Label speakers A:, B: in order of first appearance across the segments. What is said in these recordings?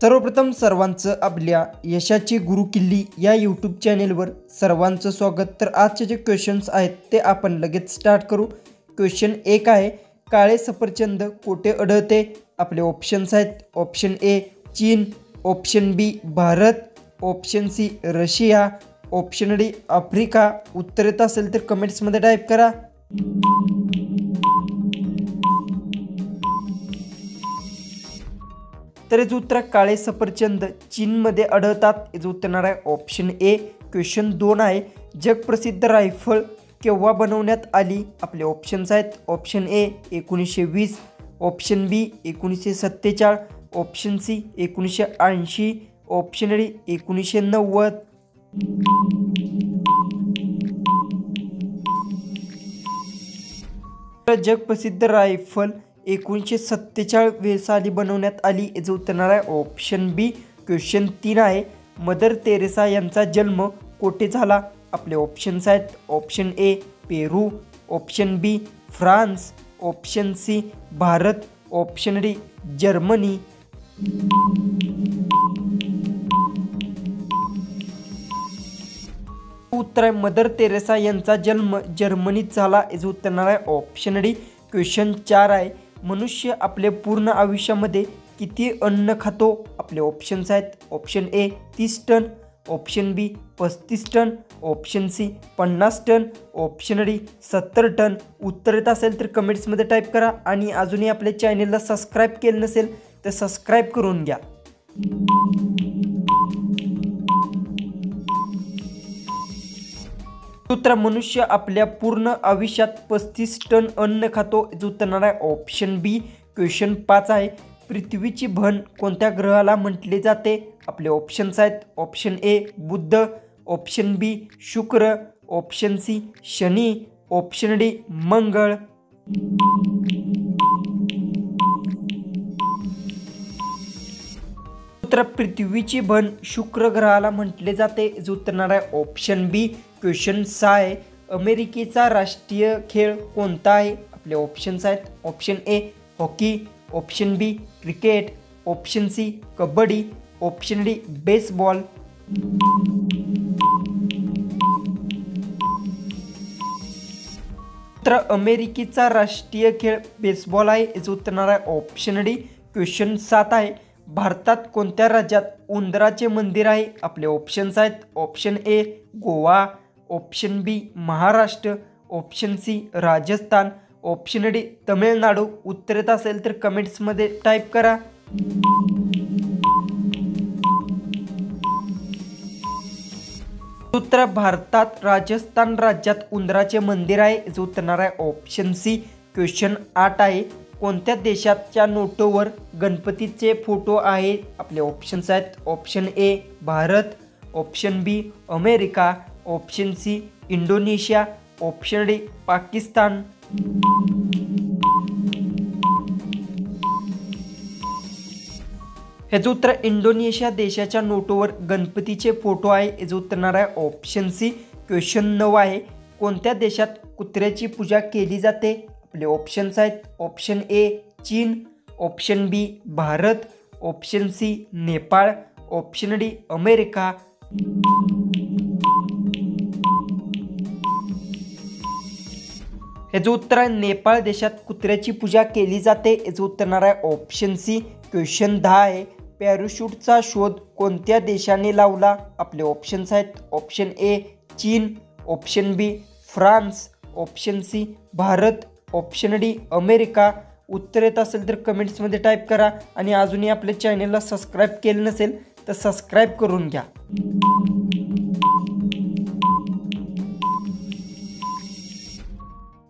A: सर्वप्रथम सर्वांचं आपल्या यशाची गुरुकिल्ली या यूट्यूब चॅनेलवर सर्वांचं स्वागत। तर आजचे जे क्वेश्चन्स आहेत ते आपण लगेच स्टार्ट करू। क्वेश्चन 1 आहे, काळे सफरचंद कोठे आढळते? आपले ऑप्शन्स आहेत, ऑप्शन ए चीन, option B Bharat, option C Russia, option D Africa. उत्तर येत असेल तर कमेंट्समध्ये टाईप करा। तर याचं उत्तर काळे सफरचंद चीनमध्ये आढळतात। याचं उत्तर येणार आहे ऑप्शन ए। क्वेश्चन 2 आहे, जगप्रसिद्ध रायफल केव्हा बनवण्यात आली? आपले ऑप्शन्स आहेत, option A 1920, option B 1947, option C 1980, option D 1990। जगप्रसिद्ध रायफल 1947 साली बनवण्यात आली। याचं उत्तर येणार आहे ऑप्शन बी। क्वेश्चन 3 आहे, मदर तेरेसा यांचा जन्म कोठे झाला? आपले ऑप्शन्स आहेत, option A Peru, option B France, option C Bharat, option D Germany. उत्तर आहे मदर तेरेसा यांचा जन्म जर्मनीत झाला। याचं उत्तर येणार आहे ऑप्शन डी। क्वेश्चन 4 आहे, मनुष्य आपल्या पूर्ण आयुष्यामध्ये किती अन्न खातो? आपले ऑप्शन्स आहेत, option A 30 ton, option B 35 ton, option C 50 ton, option D 70 ton. उत्तर येत असेल तर कमेंट्समध्ये टाईप करा आणि अजूनही आपल्या चॅनेलला सबस्क्राईब केलं नसेल तर सबस्क्राईब करून घ्या। उत्तर, मनुष्य आपल्या पूर्ण आयुष्यात 35 टन अन्न खातो। याचं उत्तर येणार आहे ऑप्शन बी। क्वेश्चन 5 आहे, पृथ्वीची बहीण कोणत्या ग्रहाला म्हटले जाते? आपले ऑप्शन्स आहेत, ऑप्शन ए बुध, ऑप्शन बी शुक्र, ऑप्शन सी शनी, ऑप्शन डी मंगळ। उत्तर, पृथ्वीची बहीण शुक्र ग्रहाला म्हटले जाते। याचं उत्तर येणार आहे ऑप्शन बी। क्वेश्चन 6 आहे, अमेरिकेचा राष्ट्रीय खेळ कोणता आहे? आपले ऑप्शन्स आहेत, option A hockey, option B cricket, option C kabaddi, option D baseball. तर अमेरिकेचा राष्ट्रीय खेळ बेसबॉल आहे। याचं उत्तर येणार आहे ऑप्शन डी। क्वेश्चन 7 आहे, भारतात कोणत्या राज्यात उंदराचे मंदिर आहे? आपले ऑप्शन्स आहेत, option A Goa, option B Maharashtra, option C Rajasthan, option D Tamil Nadu. उत्तर येत असेल तर कमेंट्समध्ये टाईप करा। उत्तर, भारतात राजस्थान राज्यात उंदराचे मंदिर आहे। याचं उत्तर येणार आहे ऑप्शन सी। क्वेश्चन 8 आहे, कोणत्या देशाच्या नोटोवर गणपतीचे फोटो आहे? आपले ऑप्शन्स आहेत, option A Bharat, option B America, option C Indonesia, option D Pakistan. ह्याचं उत्तर, इंडोनेशिया देशाच्या नोटोवर गणपतीचे फोटो आहे। याचं उत्तर येणार आहे ऑप्शन सी। क्वेश्चन 9 आहे, कोणत्या देशात कुत्र्याची पूजा केली जाते? आपले ऑप्शन्स आहेत, ऑप्शन ए चीन, option B Bharat, option C Nepal, option D America. याचं उत्तर आहे नेपाळ देशात कुत्र्याची पूजा केली जाते। याचं उत्तर येणार आहे ऑप्शन सी। क्वेश्चन 10 आहे, पॅराशूटचा शोध कोणत्या देशाने लावला? आपले ऑप्शन्स आहेत, ऑप्शन ए चीन, option B France, option C Bharat, option D America. उत्तर येत असेल तर कमेंट्समध्ये टाईप करा आणि अजूनही आपल्या चॅनेलला सबस्क्राईब केलं नसेल तर सबस्क्राईब करून घ्या।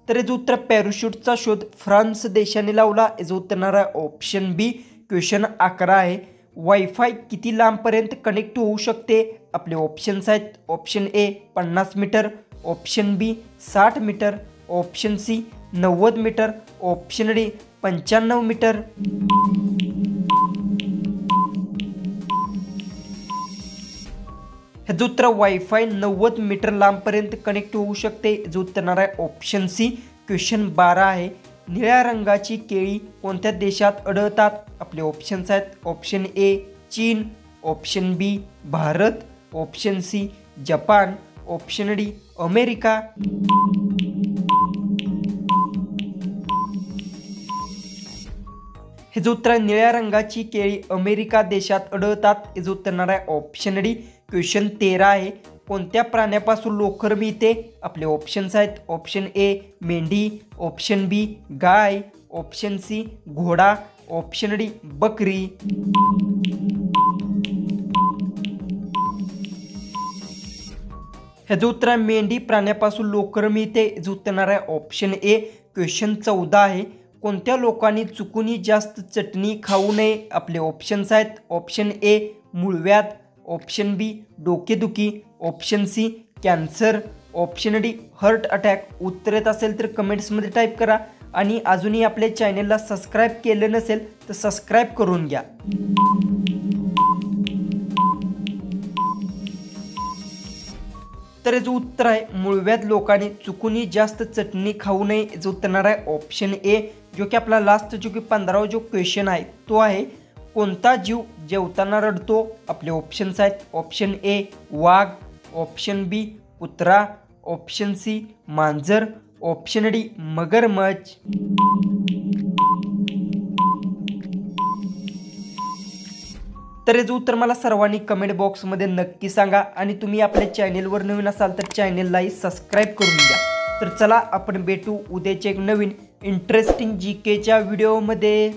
A: तर याचं उत्तर, पॅराशूटचा शोध फ्रान्स देशाने लावला। याचं उत्तर येणार आहे ऑप्शन बी। क्वेश्चन 11 आहे, वायफाय किती लांबपर्यंत कनेक्ट होऊ शकते? आपले ऑप्शन्स आहेत, option A 50 metre, option B 60 metre, option C 90 metre, option D 95 metre. ह्याचं उत्तर, वायफाय 90 मीटर लांबपर्यंत कनेक्ट होऊ शकते। याचं उत्तर येणार आहे ऑप्शन सी। क्वेश्चन 12 आहे, निळ्या रंगाची केळी कोणत्या देशात आढळतात? आपले ऑप्शन्स आहेत, ऑप्शन ए चीन, option B Bharat, option C Japan, option D America. हे जो उत्तर आहे निळ्या रंगाची केळी अमेरिका देशात आढळतात। हे जो उत्तर आहे ऑप्शन डी। क्वेश्चन 13 आहे, कोणत्या प्राण्यापासून लोकर मिळते? आपले ऑप्शन्स आहेत ऑप्शन ए मेंढी, ऑप्शन बी गाय, ऑप्शन सी घोडा, ऑप्शन डी बकरी। हे जो उत्तर आहे मेंढी प्राण्यापासून लोकर मिळते। जो उत्तर आहे ऑप्शन ए। क्वेश्चन 14 आहे, कोणत्या लोकांनी चुकूनही जास्त चटणी खाऊ नये? आपले ऑप्शन्स आहेत ऑप्शन ए मूळव्याध, ऑप्शन बी डोकेदुखी, option C cancer, option D heart attack. उत्तर येत असेल तर कमेंट्समध्ये टाईप करा आणि अजूनही आपल्या चॅनलला सबस्क्राईब केलं नसेल तर सबस्क्राईब करून घ्या। तर जो उत्तर आहे मूळव्याध लोकांनी चुकूनही जास्त चटणी खाऊ नये। जो उत्तर आहे ऑप्शन ए। जो की आपला लास्ट जो की 15वा जो क्वेश्चन आहे तो आहे, कोणता जीव जेवताना रडतो? आपले ऑप्शन्स आहेत ऑप्शन ए वाघ, ऑप्शन बी कुत्रा, ऑप्शन सी मांजर, ऑप्शन डी मगरमच्छ। तर याचं उत्तर मला सर्वांनी कमेंट बॉक्समध्ये नक्की सांगा आणि तुम्ही आपल्या चॅनेलवर नवीन असाल तर चॅनेललाही सबस्क्राईब करून घ्या। तर चला आपण भेटू उद्याच्या एक नवीन इंटरेस्टिंग जीकेच्या व्हिडिओमध्ये।